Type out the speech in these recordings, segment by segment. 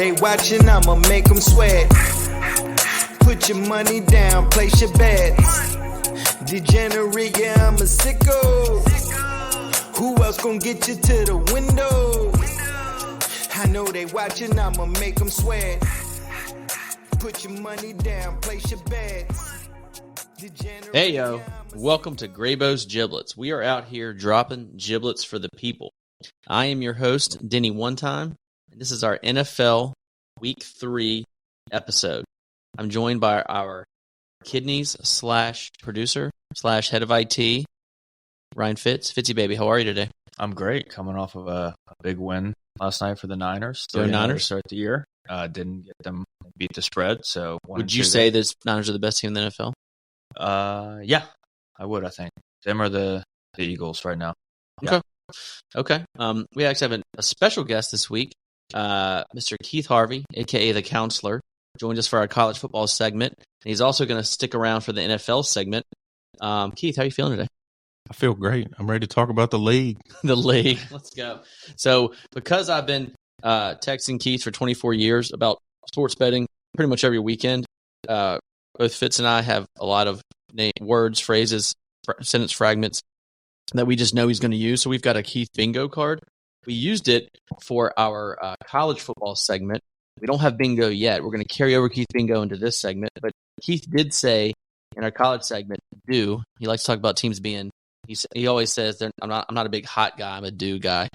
they watching, I'ma make them sweat. Put your money down, place your bets. Degenerate, yeah, I'm a sicko. Who else gon' get you to the window? I know they watching, I'ma make them sweat. Put your money down, place your bets. Hey yo, welcome to Graybo's Giblets. We are out here dropping giblets for the people. I am your host, Denny One Time, and this is our NFL Week 3 episode. I'm joined by our kidneys / producer / head of IT, Ryan Fitz. Fitzy baby, how are you today? I'm great, coming off of a big win last night for the Niners. Go Niners. To start the year. Didn't get them beat the spread. So would you say the Niners are the best team in the NFL? Yeah, I would. I think them are the Eagles right now. Yeah. Okay. We actually have a special guest this week, Mr. Keith Harvey, aka the Counselor, joined us for our college football segment. And he's also going to stick around for the NFL segment. Keith, how are you feeling today? I feel great. I'm ready to talk about the league. The league. Let's go. So, because I've been texting Keith for 24 years about sports betting pretty much every weekend, both Fitz and I have a lot of words, phrases, sentence fragments that we just know he's going to use. So we've got a Keith bingo card. We used it for our college football segment. We don't have bingo yet. We're going to carry over Keith bingo into this segment. But Keith did say in our college segment, do. He likes to talk about teams being. He always says, I'm not a big hot guy. I'm a do guy.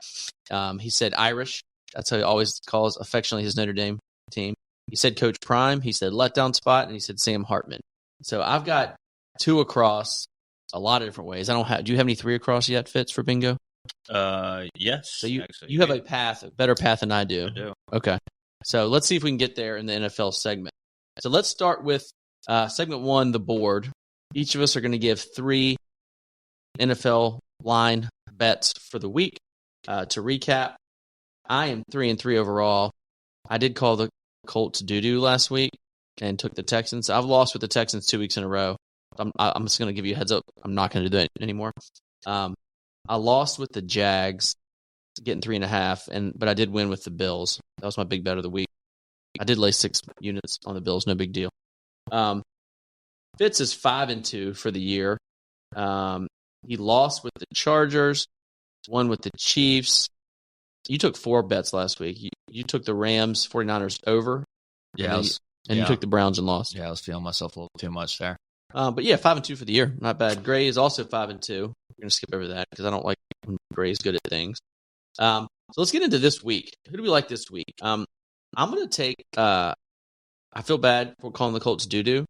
He said Irish. That's how he always calls affectionately his Notre Dame team. He said Coach Prime. He said letdown spot, and he said Sam Hartman. So I've got 2 across a lot of different ways. Do you have any 3 across yet, Fitz, for bingo? Yes. So you have a better path than I do. I do. Okay. So let's see if we can get there in the NFL segment. So let's start with segment 1, the board. Each of us are going to give 3 NFL line bets for the week. To recap, I am 3-3 overall. I did call the Colts doo-doo last week and took the Texans. I've lost with the Texans 2 weeks in a row. I'm just going to give you a heads up. I'm not going to do that anymore. I lost with the Jags, getting 3.5, but I did win with the Bills. That was my big bet of the week. I did lay 6 units on the Bills, no big deal. Fitz is 5-2 for the year. He lost with the Chargers, won with the Chiefs. You took 4 bets last week. You took the Rams, 49ers over. Yeah. You took the Browns and lost. Yeah, I was feeling myself a little too much there. But yeah, 5-2 for the year. Not bad. Gray is also 5-2. We're going to skip over that because I don't like when Gray's good at things. So let's get into this week. Who do we like this week? I'm going to take I feel bad for calling the Colts doo-doo.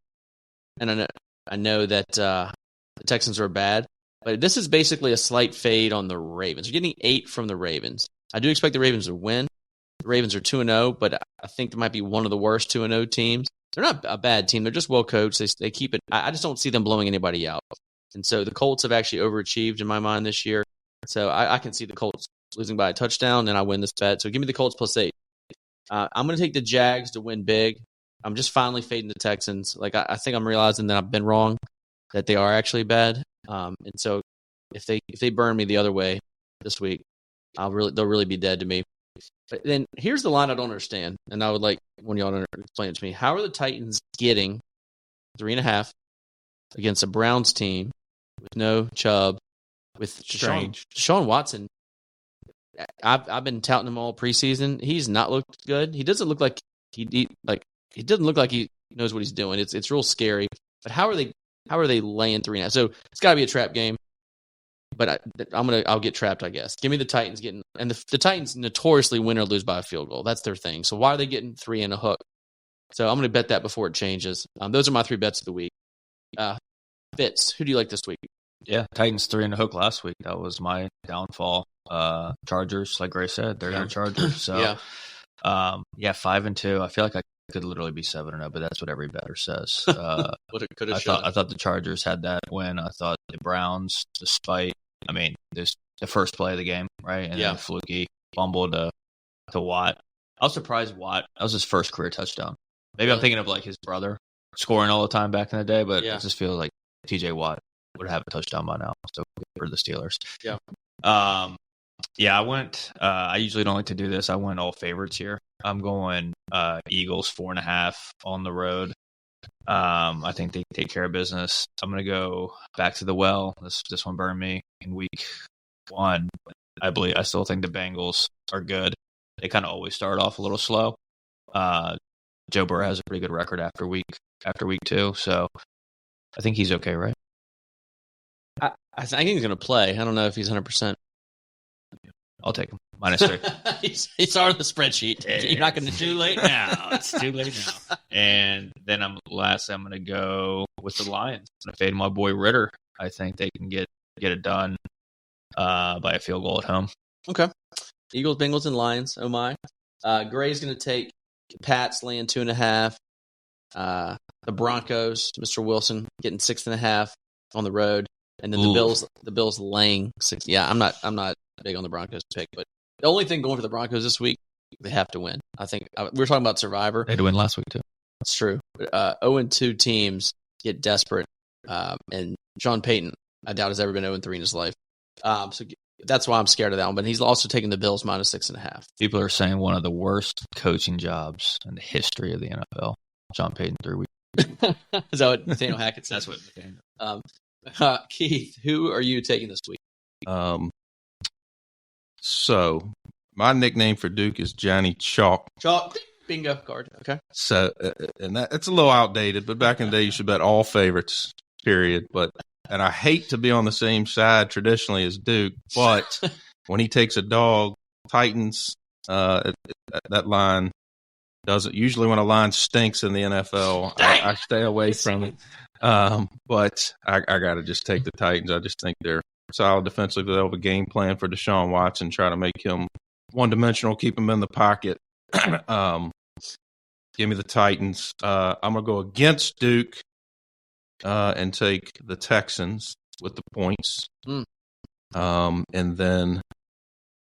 And I know that the Texans are bad. But this is basically a slight fade on the Ravens. You're getting 8 from the Ravens. I do expect the Ravens to win. The Ravens are 2-0, but I think they might be one of the worst 2-0 teams. They're not a bad team. They're just well coached. They keep it. I just don't see them blowing anybody out. And so the Colts have actually overachieved in my mind this year. So I can see the Colts losing by a touchdown, and I win this bet. So give me the Colts +8. I'm going to take the Jags to win big. I'm just finally fading the Texans. I think I'm realizing that I've been wrong, that they are actually bad. And so if they burn me the other way this week, they'll really be dead to me. But then here's the line I don't understand, and I would like one of y'all to explain it to me. How are the Titans getting 3.5 against a Browns team with no Chubb, with Deshaun Watson? I've been touting him all preseason. He's not looked good. He doesn't look like he doesn't look like he knows what he's doing. It's real scary. But how are they laying 3.5? So it's got to be a trap game. But I'll get trapped, I guess. Give me the Titans getting, and the Titans notoriously win or lose by a field goal. That's their thing. So why are they getting 3 and a hook? So I'm going to bet that before it changes. Those are my 3 bets of the week. Fitz, who do you like this week? Yeah, Titans 3 and a hook last week. That was my downfall. Chargers, like Gray said, they're your Chargers. So yeah, 5-2. I feel like I could literally be 7-0, but that's what every bettor says. What it could have shown. I thought the Chargers had that win. I thought the Browns, despite, this the first play of the game, right? And then fluky fumble to Watt. I was surprised Watt. That was his first career touchdown. Maybe I'm thinking of like his brother scoring all the time back in the day, but it just feels like TJ Watt would have a touchdown by now. So good for the Steelers. Yeah. I went. I usually don't like to do this. I went all favorites here. I'm going Eagles 4.5 on the road. I think they take care of business. I'm going to go back to the well. This one burned me in week 1. I still think the Bengals are good. They kind of always start off a little slow. Joe Burrow has a pretty good record after week 2, so I think he's okay, right? I think he's going to play. I don't know if he's 100%. I'll take him. -3. He's on the spreadsheet. You're not going to too late now. It's too late now. And then I'm going to go with the Lions. I'm going to fade my boy Ritter. I think they can get it done by a field goal at home. Okay. Eagles, Bengals, and Lions. Oh my. Gray's going to take Pats laying 2.5. The Broncos, Mr. Wilson getting 6.5 on the road, and then the Bills laying 6. Yeah, I'm not big on the Broncos pick, but the only thing going for the Broncos this week, they have to win. I think we were talking about Survivor. They had to win last week too. That's true. 0-2 teams get desperate, and Sean Payton, I doubt has ever been 0-3 in his life. So that's why I'm scared of that one. But he's also taking the Bills -6.5. People are saying one of the worst coaching jobs in the history of the NFL. Sean Payton 3 weeks. Is that what Nathaniel Hackett said? That's what Nathaniel. Keith, who are you taking this week? So my nickname for Duke is Johnny Chalk. Chalk. Bingo card. Okay. So, and it's a little outdated, but back in the day, you should bet all favorites, period. And I hate to be on the same side traditionally as Duke, but when he takes a dog, Titans, that line doesn't. Usually when a line stinks in the NFL, I stay away from it. But I got to just take the Titans. I just think they're solid defensively. They'll have a game plan for Deshaun Watson, try to make him one-dimensional, keep him in the pocket. Give me the Titans. I'm going to go against Duke and take the Texans with the points. And then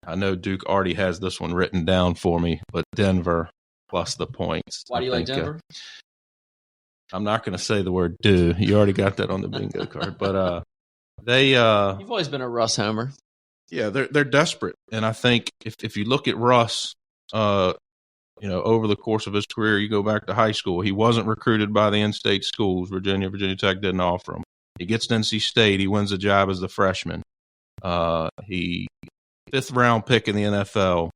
I know Duke already has this one written down for me, but Denver plus the points. Why do you like Denver? I'm not going to say the word "do." You already got that on the bingo card, but they. You've always been a Russ homer. Yeah, they're desperate, and I think if you look at Russ, over the course of his career, you go back to high school, he wasn't recruited by the in-state schools. Virginia Tech didn't offer him. He gets to NC State. He wins the job as the freshman. He 5th round pick in the NFL.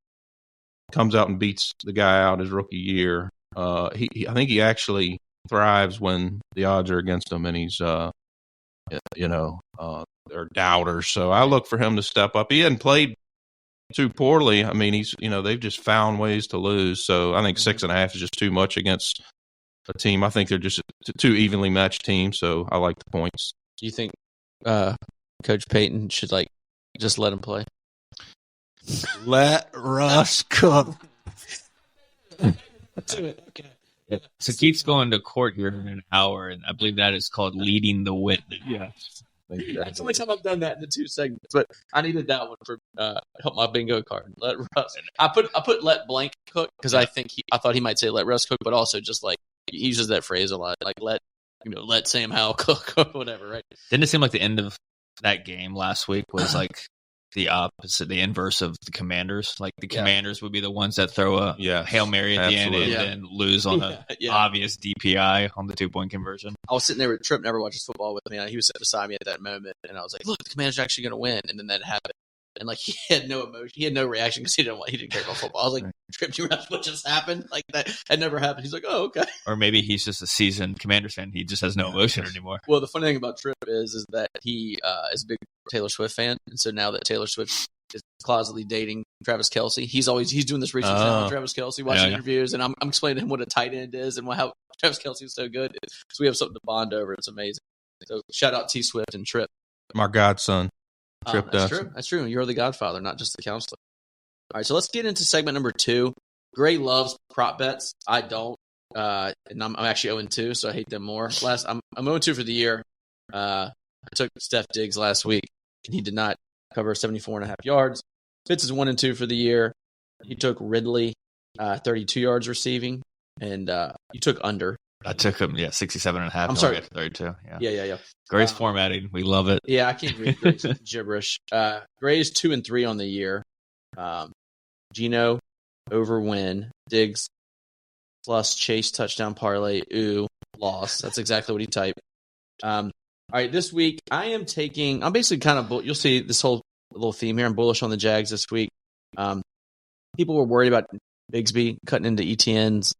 Comes out and beats the guy out his rookie year. I think he actually thrives when the odds are against him, and he's they're doubters. So I look for him to step up. He hadn't played too poorly. I mean, they've just found ways to lose. So I think 6.5 is just too much against a team. I think they're just two evenly matched teams. So I like the points. Do you think Coach Payton should just let him play? Let Russ cook. Okay. So Keith's going to court here in an hour, and I believe that is called leading the witness. Yeah. That's the only time I've done that in the 2 segments, but I needed that one for help my bingo card. Let Russ. I put let blank cook because I thought he might say let Russ cook, but also just he uses that phrase a lot, let Sam Howell cook or whatever, right? Didn't it seem like the end of that game last week was the opposite, the inverse of the Commanders? The Commanders would be the ones that throw a Hail Mary at the end and then lose on an obvious DPI on the 2-point conversion. I was sitting there with Tripp, never watches football with me. He was sitting beside me at that moment, and I was like, look, the Commanders are actually going to win. And then that happened. And he had no emotion. He had no reaction because he didn't care about football. I was like, Tripp, do you realize what just happened? That had never happened. He's like, oh, okay. Or maybe he's just a seasoned Commanders fan. He just has no emotion anymore. Well, the funny thing about Tripp is that he is a big Taylor Swift fan. And so now that Taylor Swift is closetly dating Travis Kelce, he's doing this research on Travis Kelce, watching interviews, and I'm explaining to him what a tight end is and how Travis Kelce is so good. So we have something to bond over. It's amazing. So shout out T Swift and Tripp. My godson. That's true. You're the godfather, not just the counselor. All right, so let's get into segment number 2. Gray loves prop bets. I don't, and I'm actually 0-2, so I hate them more. I'm 0-2 for the year. I took Steph Diggs last week, and he did not cover 74.5 yards. Fitz is 1-2 for the year. He took Ridley, 32 yards receiving, and you took under. I took him, 67.5. I'm sorry. 32. Yeah. Gray's formatting. We love it. Yeah, I can't read Gray's gibberish. Gray's 2-3 on the year. Gino over win. Diggs plus Chase touchdown parlay. Ooh, loss. That's exactly what he typed. All right, this week I'm basically kind of, you'll see this whole little theme here. I'm bullish on the Jags this week. People were worried about Bigsby cutting into ETN's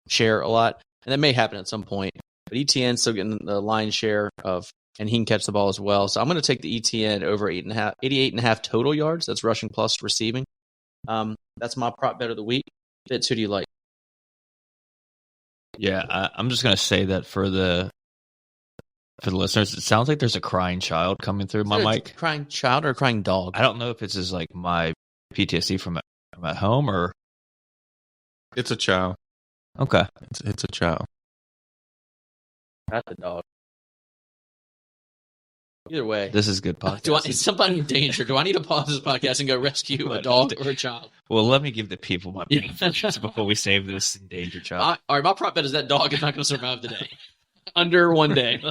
share a lot, and that may happen at some point. But ETN's still getting the lion's share and he can catch the ball as well. So I'm going to take the ETN over 88.5 total yards. That's rushing plus receiving. That's my prop bet of the week. Fitz, who do you like? Yeah, I'm just going to say that for the listeners, it sounds like there's a crying child coming through my mic. Crying child or a crying dog? I don't know if it's just like my PTSD from at home or... It's a child. Okay. It's a child. Not the dog. Either way. This is good podcast. Is somebody in danger? Do I need to pause this podcast and go rescue a dog or a child? Well, let me give the people my before we save this endangered child. All right, my prop bet is that dog is not going to survive today. Under 1 day.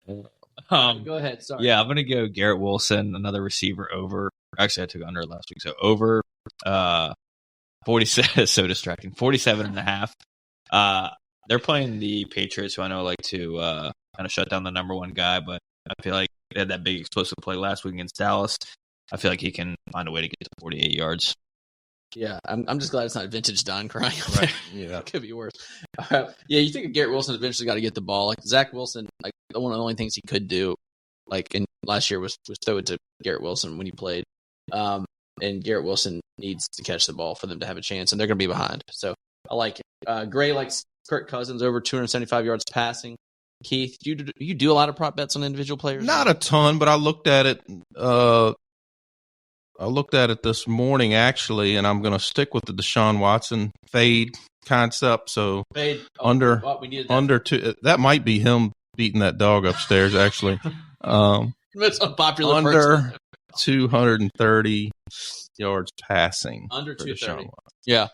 Go ahead. Sorry. Yeah, I'm going to go Garrett Wilson, another receiver over. Actually, I took under last week. So over 47, so distracting. 47.5. They're playing the Patriots, who I know like to kind of shut down the number one guy, but I feel like they had that big explosive play last week against Dallas. I feel like he can find a way to get to 48 yards. Yeah, I'm just glad it's not vintage Don crying. Right. Yeah, it could be worse. Yeah, you think Garrett Wilson eventually got to get the ball. Like Zach Wilson, like one of the only things he could do, like in last year, was throw it to Garrett Wilson when he played. And Garrett Wilson needs to catch the ball for them to have a chance, and they're going to be behind. So I like it. Gray likes Kirk Cousins over 275 yards passing. Keith, you do a lot of prop bets on individual players? Not a ton, but I looked at it. I looked at it this morning actually, and I'm going to stick with the Deshaun Watson fade concept. So under two, that might be him beating that dog upstairs. Actually, that's unpopular. Under 230 yards passing. Under 230. Yeah.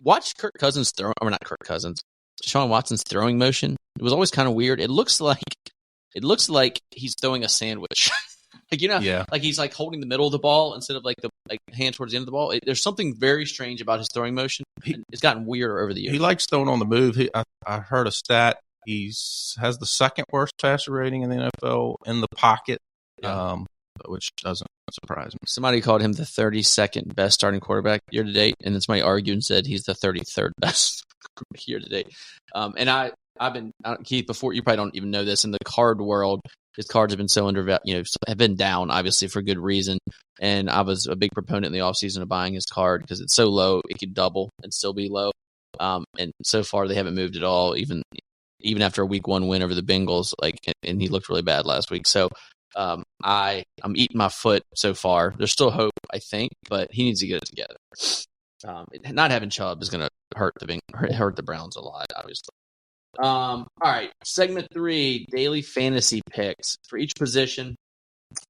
Watch Kirk Cousins throw, or not Kirk Cousins, Deshaun Watson's throwing motion. It was always kind of weird. It looks like he's throwing a sandwich. Like he's like holding the middle of the ball instead of like the hand towards the end of the ball. There's something very strange about his throwing motion. It's gotten weirder over the years. He likes throwing on the move. I heard a stat. Has the second worst passer rating in the NFL in the pocket, which doesn't surprise me. Somebody called him the 32nd best starting quarterback year to date, and then somebody argued and said he's the 33rd best year to date. And I've been Keith, before, you probably don't even know this, in the card world, his cards have been so have been down, obviously, for good reason. And I was a big proponent in the offseason of buying his card because it's so low, it could double and still be low. And so far, they haven't moved at all, even after a week 1 win over the Bengals. And he looked really bad last week. So I'm eating my foot so far. There's still hope, I think, but he needs to get it together. Not having Chubb is going to hurt the Browns a lot, obviously. All right, segment 3, daily fantasy picks for each position.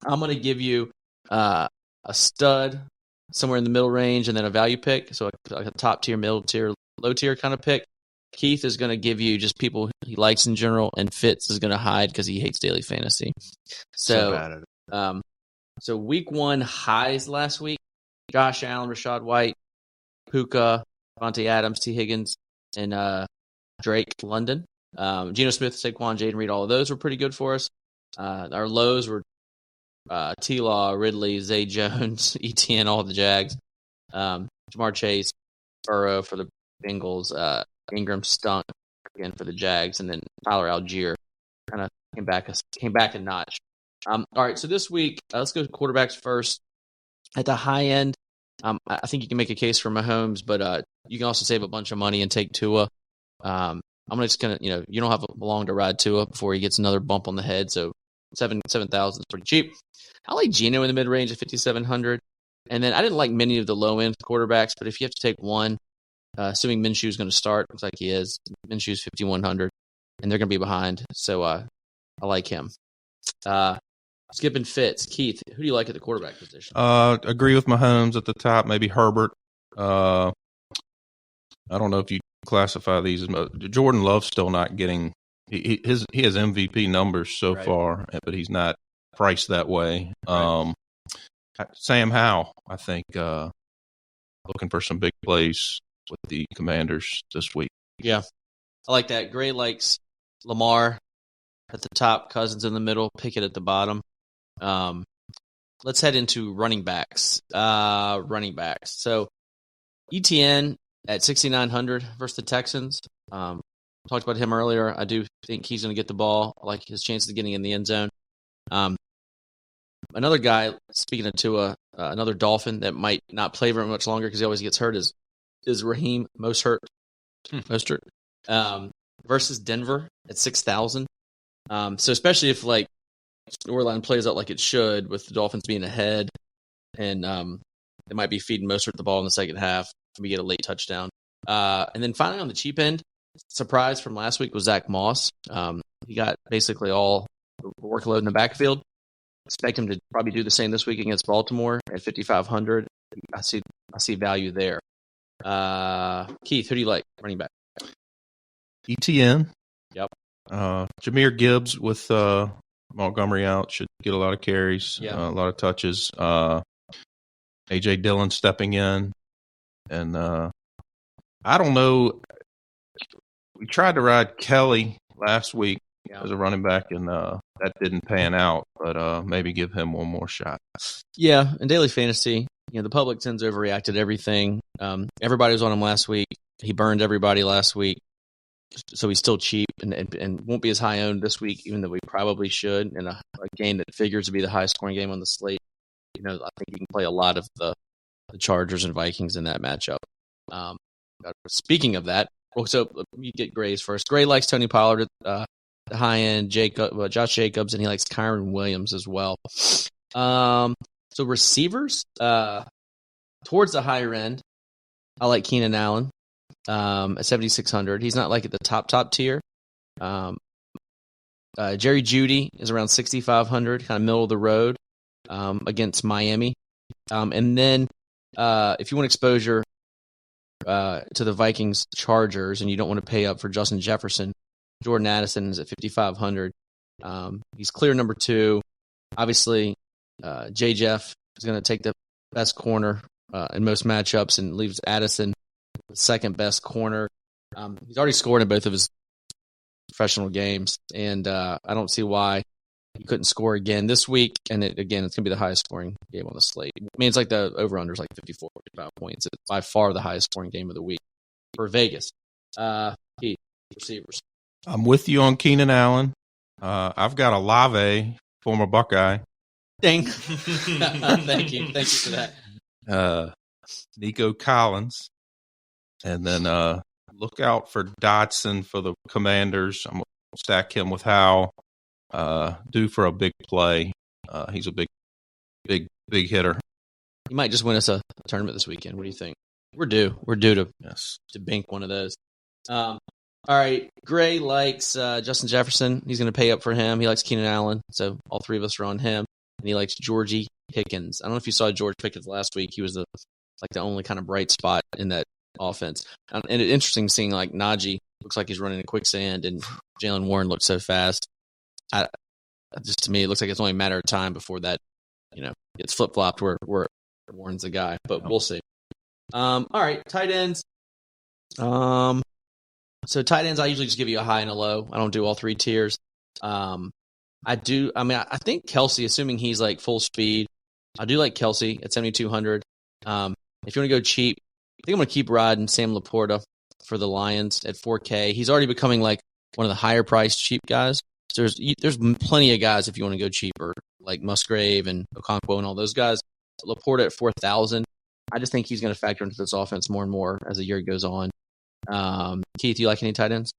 I'm going to give you a stud somewhere in the middle range, and then a value pick, so a top tier, middle tier, low tier kind of pick. Keith is going to give you just people he likes in general, and Fitz is going to hide because he hates daily fantasy. So week 1 highs last week: Josh Allen, Rashad White, Puka, Devontae Adams, T. Higgins, and Drake London. Geno Smith, Saquon, Jaden Reed, all of those were pretty good for us. Our lows were T-Law, Ridley, Zay Jones, ETN, all the Jags. Jamar Chase, Burrow for the Bengals, Ingram stunk again for the Jags, and then Tyler Algier kind of came back a notch. All right, so this week, let's go to quarterbacks first. At the high end, I think you can make a case for Mahomes, but you can also save a bunch of money and take Tua. I'm just gonna, you don't have long to ride Tua before he gets another bump on the head. So 7,000 is pretty cheap. I like Geno in the mid range at 5,700, and then I didn't like many of the low end quarterbacks, but if you have to take one, assuming Minshew is going to start, looks like he is. Minshew's 5,100, and they're going to be behind, so I like him. Skipping Fitz, Keith, who do you like at the quarterback position? Agree with Mahomes at the top. Maybe Herbert. I don't know if you classify these as Jordan Love's still not getting. He has MVP numbers so far, but he's not priced that way. Right. Sam Howell, I think, looking for some big plays with the Commanders this week. Yeah, I like that. Gray likes Lamar at the top, Cousins in the middle, Pickett at the bottom. Let's head into running backs. So ETN at 6,900 versus the Texans. Talked about him earlier. I do think he's going to get the ball. I like his chances of getting in the end zone. Another guy, speaking of Tua, another Dolphin that might not play very much longer because he always gets hurt is Raheem Mostert versus Denver at 6,000. So especially if like storyline plays out like it should with the Dolphins being ahead and they might be feeding Mostert the ball in the second half and we get a late touchdown. And then finally on the cheap end, surprise from last week was Zach Moss. He got basically all the workload in the backfield. Expect him to probably do the same this week against Baltimore at 5,500. I see value there. Keith, who do you like running back? ETN. Yep. Jahmyr Gibbs with Montgomery out should get a lot of carries, a lot of touches. A.J. Dillon stepping in. And I don't know. We tried to ride Kelly last week as a running back, and that didn't pan out. But maybe give him one more shot. Yeah, in daily fantasy, the public tends to overreact to everything. Everybody was on him last week. He burned everybody last week, so he's still cheap and won't be as high owned this week, even though we probably should. In a game that figures to be the highest scoring game on the slate, I think you can play a lot of the Chargers and Vikings in that matchup. Speaking of that, so you get Gray's first. Gray likes Tony Pollard at the high end, Josh Jacobs, and he likes Kyron Williams as well. So receivers, towards the higher end, I like Keenan Allen at 7,600. He's not like at the top tier. Jerry Jeudy is around 6,500, kind of middle of the road against Miami. And then if you want exposure to the Vikings Chargers and you don't want to pay up for Justin Jefferson, Jordan Addison is at 5,500. He's clear number 2. Obviously, J. Jeff is going to take the best corner in most matchups and leaves Addison the second best corner. He's already scored in both of his professional games, and I don't see why he couldn't score again this week. And it's going to be the highest scoring game on the slate. I mean, it's like the over-under is like 54, 55 points. It's by far the highest scoring game of the week for Vegas. Keith, receivers. I'm with you on Keenan Allen. I've got Olave, former Buckeye. Dang. Thank you for that. Nico Collins. And then look out for Dotson for the Commanders. I'm going to stack him with Howell. Due for a big play. He's a big hitter. He might just win us a tournament this weekend. What do you think? We're due to bank one of those. All right. Gray likes Justin Jefferson. He's going to pay up for him. He likes Keenan Allen. So all three of us are on him. And he likes Georgie Pickens. I don't know if you saw George Pickens last week. He was the only kind of bright spot in that offense. And it's interesting seeing like Najee looks like he's running in quicksand, and Jalen Warren looks so fast. Just to me, it looks like it's only a matter of time before that, gets flip flopped where Warren's the guy. But we'll see. All right, tight ends. So tight ends, I usually just give you a high and a low. I don't do all three tiers. I think Kelsey, assuming he's like full speed, I do like Kelsey at 7,200. If you want to go cheap, I think I'm going to keep riding Sam Laporta for the Lions at 4K. He's already becoming like one of the higher priced cheap guys. So there's plenty of guys if you want to go cheaper, like Musgrave and Okonkwo and all those guys. Laporta at 4,000. I just think he's going to factor into this offense more and more as the year goes on. Keith, you like any tight ends?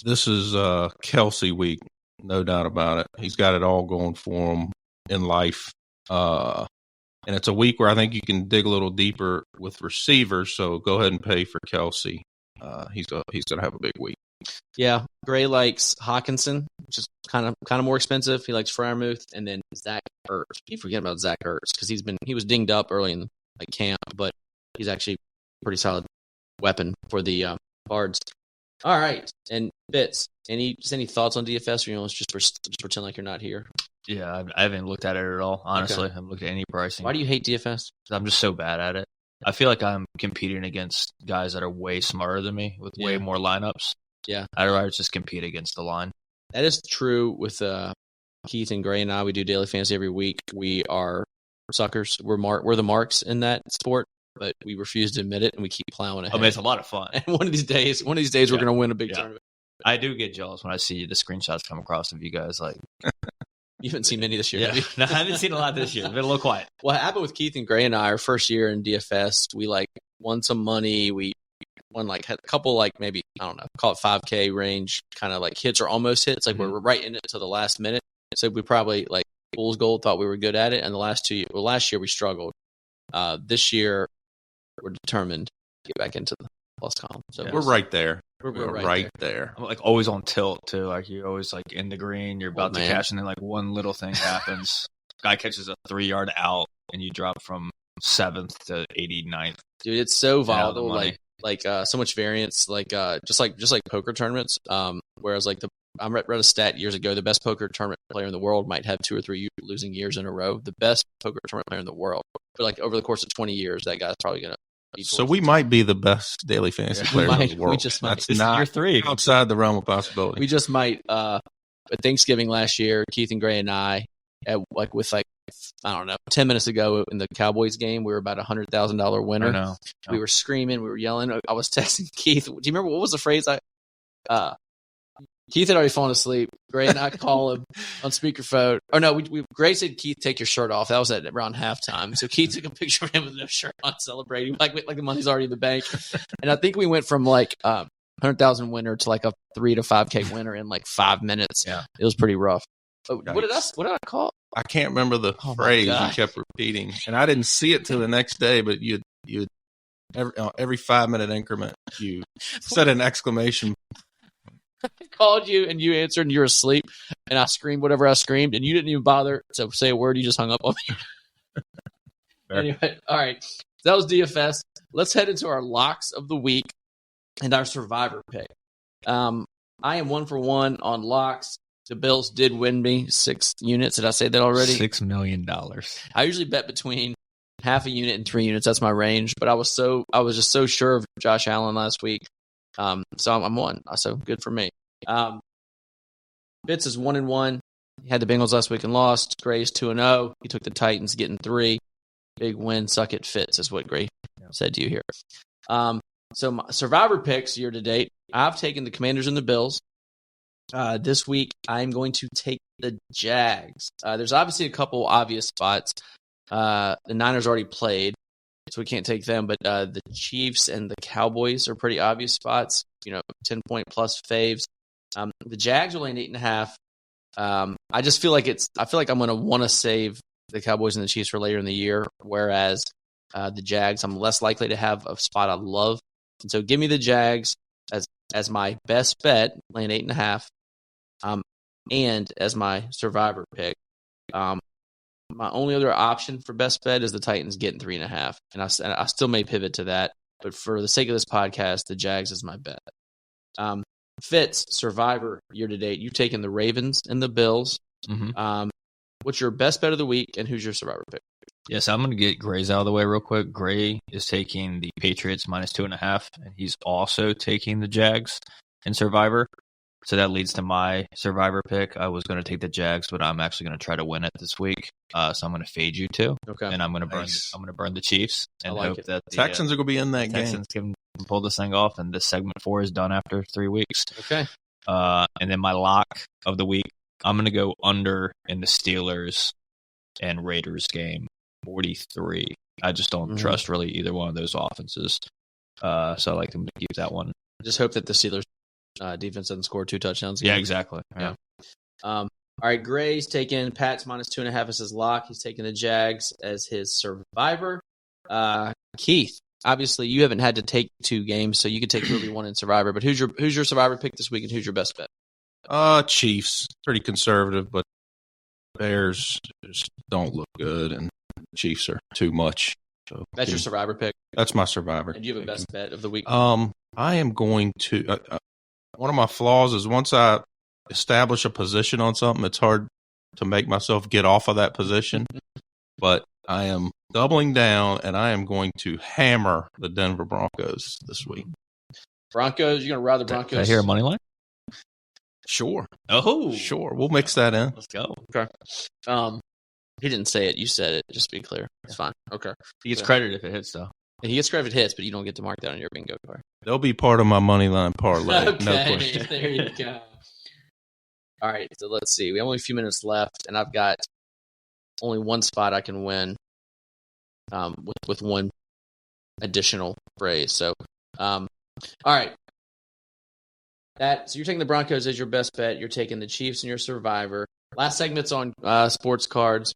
This is Kelsey week, no doubt about it. He's got it all going for him in life. And it's a week where I think you can dig a little deeper with receivers, so go ahead and pay for Kelsey. He's going to have a big week. Yeah, Gray likes Hawkinson, which is kind of more expensive. He likes Freiermuth, and then Zach Ertz. You forget about Zach Ertz because he was dinged up early in camp, but he's actually a pretty solid weapon for the Cards. All right, and Bits. Any thoughts on DFS, or let's just pretend like you're not here? Yeah, I haven't looked at it at all. Honestly, I haven't looked at any pricing. Why do you hate DFS? I'm just so bad at it. I feel like I'm competing against guys that are way smarter than me with way more lineups. Yeah, I'd rather just compete against the line. That is true with Keith and Gray and I. We do daily fantasy every week. We are suckers. We're the marks in that sport, but we refuse to admit it, and we keep plowing ahead. I mean, it's a lot of fun. And one of these days, we're going to win a big tournament. I do get jealous when I see the screenshots come across of you guys. Like, you haven't seen many this year. Yeah. No, I haven't seen a lot this year. It's been a little quiet. What happened with Keith and Gray and I, our first year in DFS, we won some money. We won had a couple maybe, I don't know, call it 5K range kind of hits or almost hits. We're right in it to the last minute. So we probably fool's gold, thought we were good at it. And last year we struggled. This year we're determined to get back into the plus column. So we're right there. We're right there. I'm always on tilt too. You're always in the green. You're about to cash, and then one little thing happens. Guy catches a 3-yard out, and you drop from 7th to 89th. Dude, it's so volatile. So much variance. Just like poker tournaments. Whereas I read a stat years ago. The best poker tournament player in the world might have 2 or 3 losing years in a row. The best poker tournament player in the world, but over the course of 20 years, that guy's probably gonna. So we might be the best daily fantasy players in the world. We just might. That's not You're 3 outside the realm of possibility. We just might. At Thanksgiving last year, Keith and Gray and I, I don't know, 10 minutes ago in the Cowboys game, we were about $100,000 winner. I know. We were screaming, we were yelling. I was texting Keith. Do you remember what was the phrase? Keith had already fallen asleep. Gray and I call him on speakerphone. Or no, Gray said, "Keith, take your shirt off." That was at around halftime. So Keith took a picture of him with no shirt on, celebrating like the money's already in the bank. And I think we went from 100,000 winner to a 3 to 5K winner in 5 minutes. Yeah, it was pretty rough. What did I call? I can't remember the phrase you kept repeating, and I didn't see it till the next day. But you every 5-minute increment you said an exclamation. I called you and you answered and you were asleep, and I screamed whatever I screamed, and you didn't even bother to say a word. You just hung up on me. Anyway, all right. That was DFS. Let's head into our locks of the week and our survivor pick. I am 1 for 1 on locks. The Bills did win me 6 units. Did I say that already? $6 million. I usually bet between half a unit and 3 units. That's my range. But I was just so sure of Josh Allen last week. So I'm 1. So good for me. Fitz is 1-1. He had the Bengals last week and lost. Gray's 2-0. He took the Titans, getting 3. Big win. Suck it, Fitz, is what Gray said to you here. So my survivor picks year to date, I've taken the Commanders and the Bills. This week, I'm going to take the Jags. There's obviously a couple obvious spots. The Niners already played, so we can't take them. But the Chiefs and the Cowboys are pretty obvious spots. 10-point plus faves. The Jags are laying 8.5. I just feel like I'm going to want to save the Cowboys and the Chiefs for later in the year, whereas the Jags, I'm less likely to have a spot I love. And so give me the Jags as my best bet, laying 8.5. And as my survivor pick. My only other option for best bet is the Titans getting 3.5. And I still may pivot to that. But for the sake of this podcast, the Jags is my bet. Fitz, survivor year to date. You've taken the Ravens and the Bills. Mm-hmm. What's your best bet of the week, and who's your survivor pick? Yes, I'm going to get Gray's out of the way real quick. Gray is taking the Patriots minus 2.5, and he's also taking the Jags in survivor. So that leads to my survivor pick. I was going to take the Jags, but I'm actually going to try to win it this week. So I'm going to fade you two. Okay. And I'm going to burn the Chiefs and hope that the Texans are going to be in that Texans game. Can pull this thing off, and this segment 4 is done after 3 weeks. Okay. And then my lock of the week, I'm going to go under in the Steelers and Raiders game, 43. I just don't trust really either one of those offenses. So I like them to keep that one. Just hope that the Steelers defense doesn't score 2 touchdowns. Yeah, exactly. Yeah. All right, Gray's taking Pats minus 2.5 as his lock. He's taking the Jags as his survivor. Keith, obviously you haven't had to take 2 games, so you can take whoever you want in survivor. But who's your survivor pick this week, and who's your best bet? Chiefs, pretty conservative, but Bears just don't look good, and Chiefs are too much. So that's your survivor pick. That's my survivor. And do you have a best bet of the week? I am going to. One of my flaws is once I establish a position on something, it's hard to make myself get off of that position, but I am doubling down, and I am going to hammer the Denver Broncos this week. Broncos, you're going to ride the Broncos? Did I hear a money line? Sure. Oh, sure. We'll mix that in. Let's go. Okay. He didn't say it. You said it. Just to be clear. It's fine. Okay. He gets credit if it hits, though. And he gets credit if it hits, but you don't get to mark that on your bingo card. They'll be part of my money line parlay. Okay, No question. there you go. All right, so let's see. We have only a few minutes left, and I've got only one spot I can win with one additional phrase. So, all right. So you're taking the Broncos as your best bet. You're taking the Chiefs and your survivor. Last segment's on sports cards.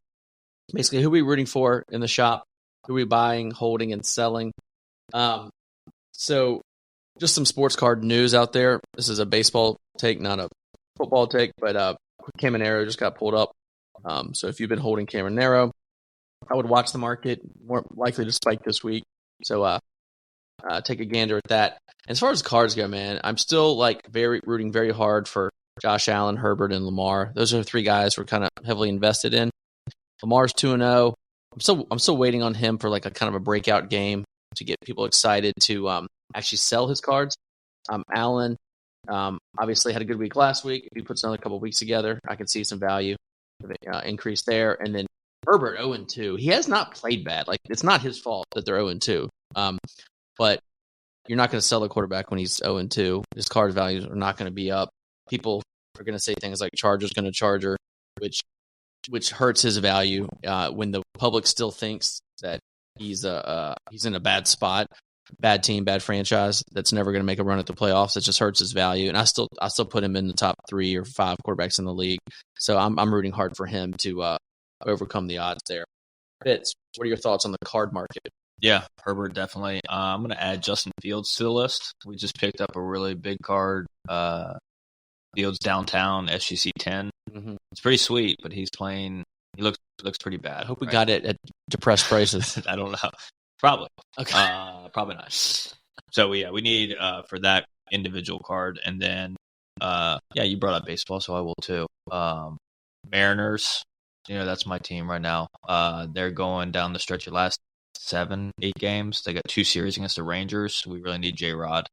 Basically, who are we rooting for in the shop? Who are we buying, holding, and selling? So just some sports card news out there. This is a baseball take, not a football take, but Caminero just got pulled up. So if you've been holding Caminero, I would watch the market, more likely to spike this week. So take a gander at that. As far as cards go, man, I'm still rooting very hard for Josh Allen, Herbert, and Lamar. Those are the three guys we're kind of heavily invested in. Lamar's 2-0. I'm still waiting on him for like a kind of a breakout game to get people excited to actually sell his cards. Allen obviously had a good week last week. If he puts another couple of weeks together, I can see some value increase there. And then Herbert 0-2. He has not played bad. Like, it's not his fault that they're 0-2. But you're not going to sell the quarterback when he's 0-2. His card values are not going to be up. People are going to say things like Charger's going to Charger, which hurts his value when the public still thinks that he's in a bad spot, bad team, bad franchise that's never going to make a run at the playoffs. It just hurts his value, and I still put him in the top 3 or 5 quarterbacks in the league. So I'm rooting hard for him to overcome the odds there. Fitz, what are your thoughts on the card market? Yeah, Herbert definitely. I'm going to add Justin Fields to the list. We just picked up a really big card. Fields downtown, SGC 10. Mm-hmm. It's pretty sweet, but he's playing. He looks pretty bad. I hope we got it at depressed prices. I don't know. Probably. Okay. Probably not. So we need for that individual card, and then you brought up baseball, so I will too. Mariners. That's my team right now. They're going down the stretch of last 7-8 games. They got 2 series against the Rangers. We really need J-Rod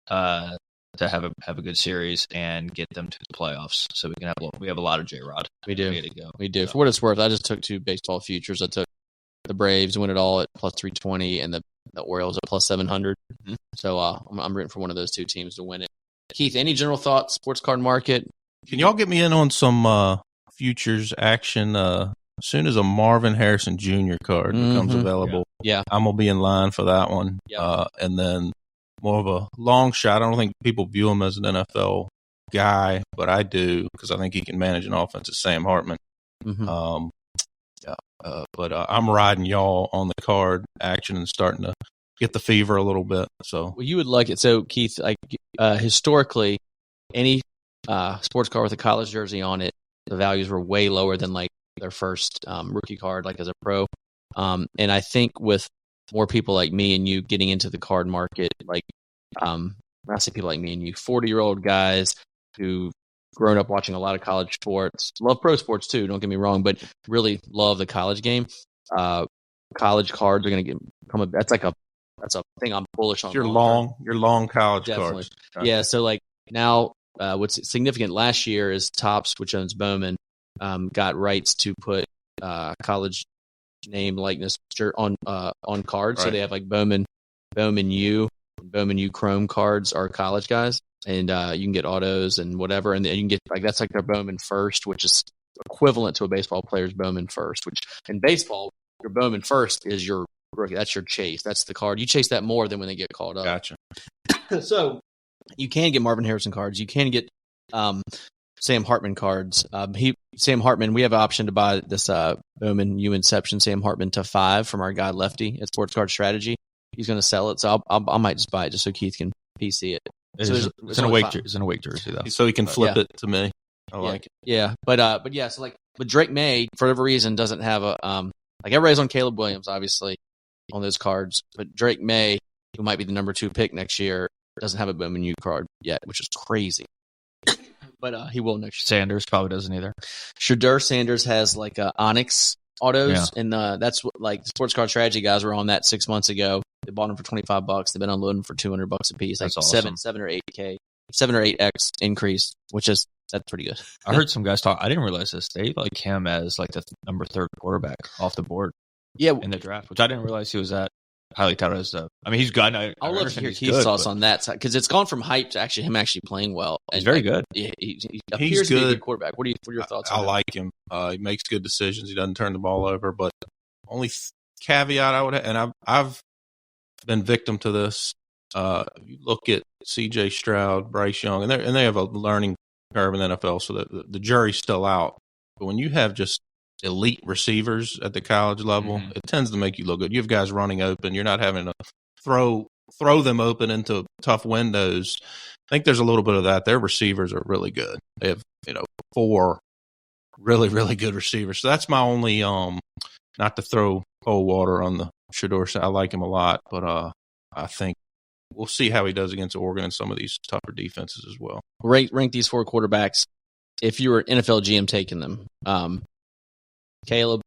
to have a good series and get them to the playoffs. So we have a lot of J-Rod. We do. To go. We do. For what it's worth, I just took 2 baseball futures. I took the Braves, win it all at plus 320, and the Orioles at plus 700. Mm-hmm. So I'm rooting for one of those 2 teams to win it. Keith, any general thoughts? Sports card market? Can y'all get me in on some futures action? As soon as a Marvin Harrison Jr. card becomes available, I'm gonna be in line for that one. Yeah. And then more of a long shot. I don't think people view him as an NFL guy, but I do because I think he can manage an offense. Is Sam Hartman. Mm-hmm. But I'm riding y'all on the card action and starting to get the fever a little bit. So you would like it. So Keith, historically, any sports card with a college jersey on it, the values were way lower than like their first rookie card, like as a pro. And I think with more people like me and you getting into the card market, like when I say people like me and you, 40-year-old guys who grown up watching a lot of college sports, love pro sports too, don't get me wrong, but really love the college game. College cards are going to become that's a thing I'm bullish on. Your long college cards. Gotcha. Yeah. So like now, what's significant last year is Topps, which owns Bowman, got rights to put college name likeness on cards. Right. So they have like Bowman U Chrome cards are college guys, and you can get autos and whatever, and then you can get that's like their Bowman First, which is equivalent to a baseball player's Bowman First. Which in baseball, your Bowman First is your rookie. That's your chase. That's the card you chase that more than when they get called up. Gotcha. So you can get Marvin Harrison cards. You can get Sam Hartman cards. Sam Hartman, we have an option to buy this Bowman U Inception Sam Hartman to 5 from our guy Lefty at Sports Card Strategy. He's going to sell it, so I might just buy it just so Keith can PC it. It's an awake jersey though, so he can flip it to me. I like it. Yeah, but yeah, so but Drake May for whatever reason doesn't have a everybody's on Caleb Williams obviously on those cards, but Drake May, who might be the number 2 pick next year, doesn't have a Bowman U card yet, which is crazy. but he will next year. Sanders probably doesn't either. Shadur Sanders has like Onyx autos, and that's what like the Sports Car Strategy guys were on that 6 months ago. They bought them for $25. They've been unloading for $200 a piece. Like That's awesome. 7 or 8K, 7 or 8X increase, which is that's pretty good. I heard some guys talk. I didn't realize this. They like him as like the number 3 quarterback off the board. Yeah, in the draft, which I didn't realize he was that highly touted as. I mean, he's good. I'll love to hear Keith's thoughts on that side because it's gone from hype to actually him actually playing well. He's very good. He appears to be a good quarterback. What are your thoughts on that? I like him. He makes good decisions. He doesn't turn the ball over. But only caveat I would have, and I've been victim to this. You look at C.J. Stroud, Bryce Young, and they have a learning curve in the NFL, so the jury's still out. But when you have just elite receivers at the college level, it tends to make you look good. You have guys running open. You're not having to throw them open into tough windows. I think there's a little bit of that. Their receivers are really good. They have 4 really, really good receivers. So that's my only not to throw cold water on the Shedeur side. I like him a lot, but I think we'll see how he does against Oregon and some of these tougher defenses as well. Rank these 4 quarterbacks. If you were NFL GM taking them, Caleb,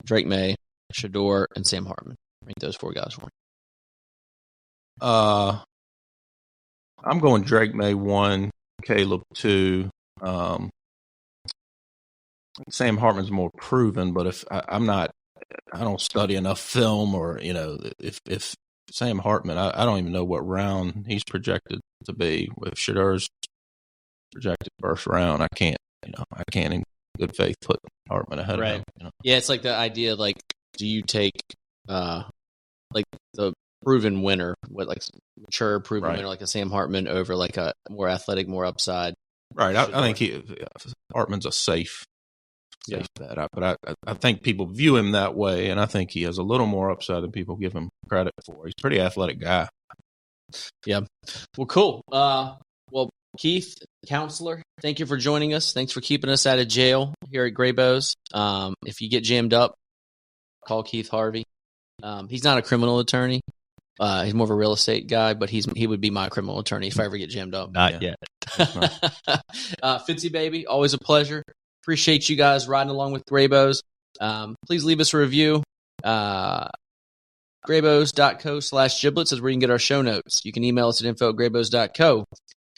Drake May, Shedeur, and Sam Hartman. Rank those 4 guys for me. I'm going Drake May 1, Caleb 2. Sam Hartman's more proven, but if I don't study enough film, or if Sam Hartman, I don't even know what round he's projected to be. If Shedeur's projected first round, I can't in good faith put Hartman ahead of him. Yeah, it's like the idea, like, do you take like the proven winner, mature proven winner like a Sam Hartman over like a more athletic, more upside? Right. I think Hartman's a safe bet. But I think people view him that way, and I think he has a little more upside than people give him credit for. He's a pretty athletic guy. Yeah. Well, cool. Well, Keith, counselor, thank you for joining us. Thanks for keeping us out of jail here at Graybo's. If you get jammed up, call Keith Harvey. He's not a criminal attorney. He's more of a real estate guy, but he would be my criminal attorney if I ever get jammed up. Not yet. Fitzy baby, always a pleasure. Appreciate you guys riding along with Graybo's. Please leave us a review. Graybos.co/giblets is where you can get our show notes. You can email us at info@graybos.co.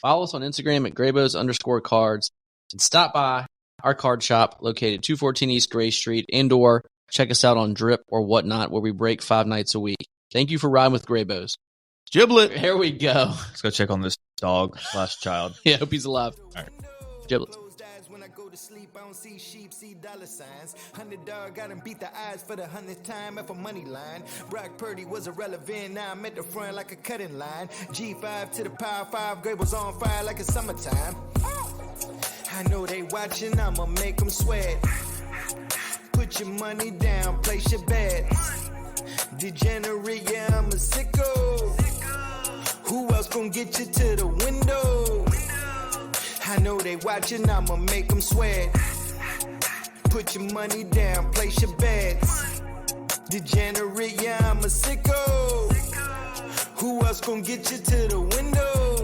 Follow us on Instagram at Graybos_cards, and stop by our card shop located 214 East Gray Street, and/or check us out on Drip or Whatnot, where we break 5 nights a week. Thank you for riding with Graybos. Giblet. Here we go. Let's go check on this dog/child. Yeah, hope he's alive. All right. Giblets. When I go to sleep, I don't see sheep, see dollar signs. $100 got him beat the eyes for the 100th time at a money line. Brock Purdy was irrelevant, now I'm at the front like a cutting line. G5 to the power 5, Grable's on fire like it's summertime. I know they watching, I'ma make them sweat. Put your money down, place your bets. Degenerate, yeah, I'm a sicko. Who else gon' get you to the window? I know they watching, I'ma make them sweat. Put your money down, place your bets. Degenerate, yeah, I'm a sicko. Who else gon' get you to the window?